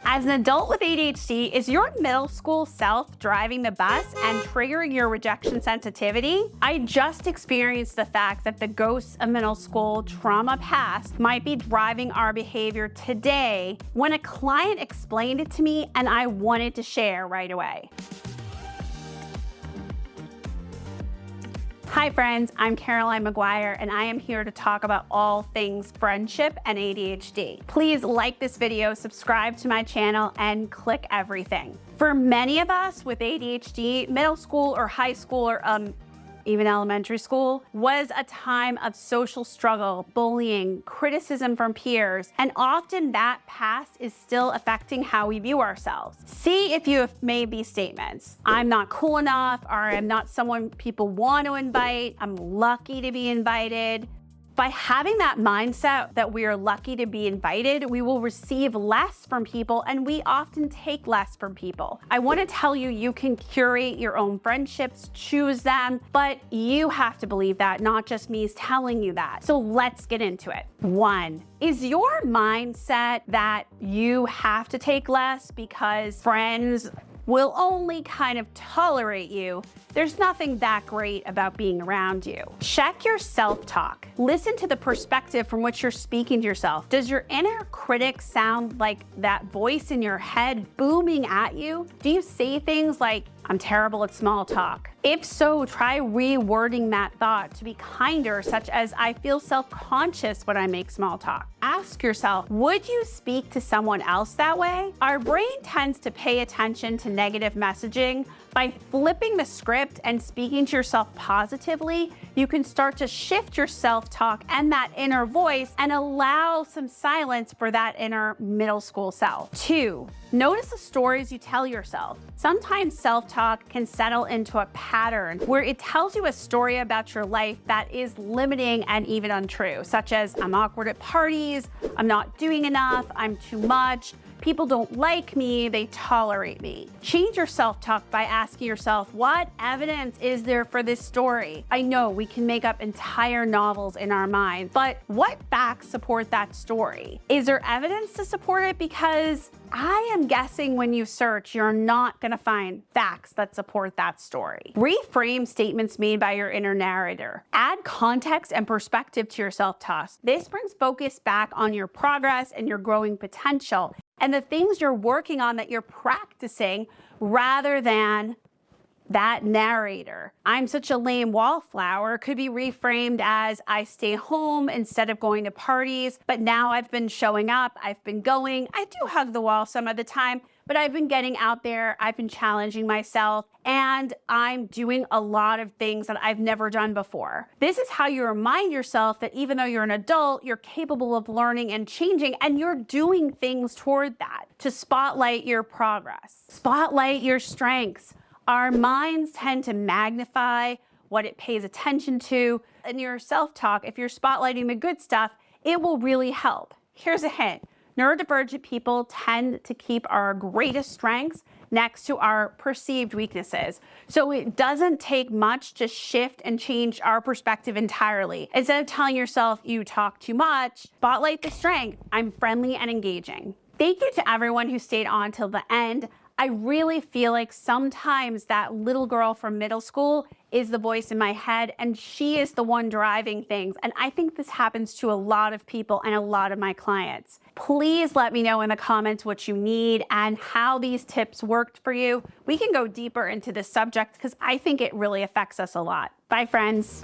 As an adult with ADHD, is your middle school self driving the bus and triggering your rejection sensitivity? I just experienced the fact that the ghosts of middle school trauma past might be driving our behavior today when a client explained it to me and I wanted to share right away. Hi friends, I'm Caroline Maguire and I am here to talk about all things friendship and ADHD. Please like this video, subscribe to my channel, and click everything. For many of us with ADHD, middle school or high school or even elementary school was a time of social struggle, bullying, criticism from peers, and often that past is still affecting how we view ourselves. See if you have made these statements. I'm not cool enough, or I'm not someone people want to invite, I'm lucky to be invited. By having that mindset that we are lucky to be invited, we will receive less from people and we often take less from people. I want to tell you, you can curate your own friendships, choose them, but you have to believe that, not just me telling you that. So let's get into it. 1, is your mindset that you have to take less because friends will only kind of tolerate you? There's nothing that great about being around you. Check your self-talk. Listen to the perspective from which you're speaking to yourself. Does your inner critic sound like that voice in your head booming at you? Do you say things like, I'm terrible at small talk? If so, try rewording that thought to be kinder, such as, I feel self-conscious when I make small talk. Ask yourself, would you speak to someone else that way? Our brain tends to pay attention to negative messaging. By flipping the script and speaking to yourself positively, you can start to shift your self-talk and that inner voice and allow some silence for that inner middle school self. 2, notice the stories you tell yourself. Sometimes self-talk can settle into a pattern where it tells you a story about your life that is limiting and even untrue, such as, I'm awkward at parties, I'm not doing enough, I'm too much, people don't like me, they tolerate me. Change your self-talk by asking yourself, what evidence is there for this story? I know we can make up entire novels in our minds, but what facts support that story? Is there evidence to support it? Because I am guessing when you search, you're not gonna find facts that support that story. Reframe statements made by your inner narrator. Add context and perspective to your self-talk. This brings focus back on your progress and your growing potential and the things you're working on that you're practicing, rather than that narrator. I'm such a lame wallflower could be reframed as, I stay home instead of going to parties, but now I've been showing up, I've been going. I do hug the wall some of the time, but I've been getting out there, I've been challenging myself, and I'm doing a lot of things that I've never done before. This is how you remind yourself that even though you're an adult, you're capable of learning and changing, and you're doing things toward that to spotlight your progress. Spotlight your strengths. Our minds tend to magnify what it pays attention to. In your self-talk, if you're spotlighting the good stuff, it will really help. Here's a hint. Neurodivergent people tend to keep our greatest strengths next to our perceived weaknesses. So it doesn't take much to shift and change our perspective entirely. Instead of telling yourself you talk too much, spotlight the strength. I'm friendly and engaging. Thank you to everyone who stayed on till the end. I really feel like sometimes that little girl from middle school is the voice in my head and she is the one driving things. And I think this happens to a lot of people and a lot of my clients. Please let me know in the comments what you need and how these tips worked for you. We can go deeper into this subject because I think it really affects us a lot. Bye, friends.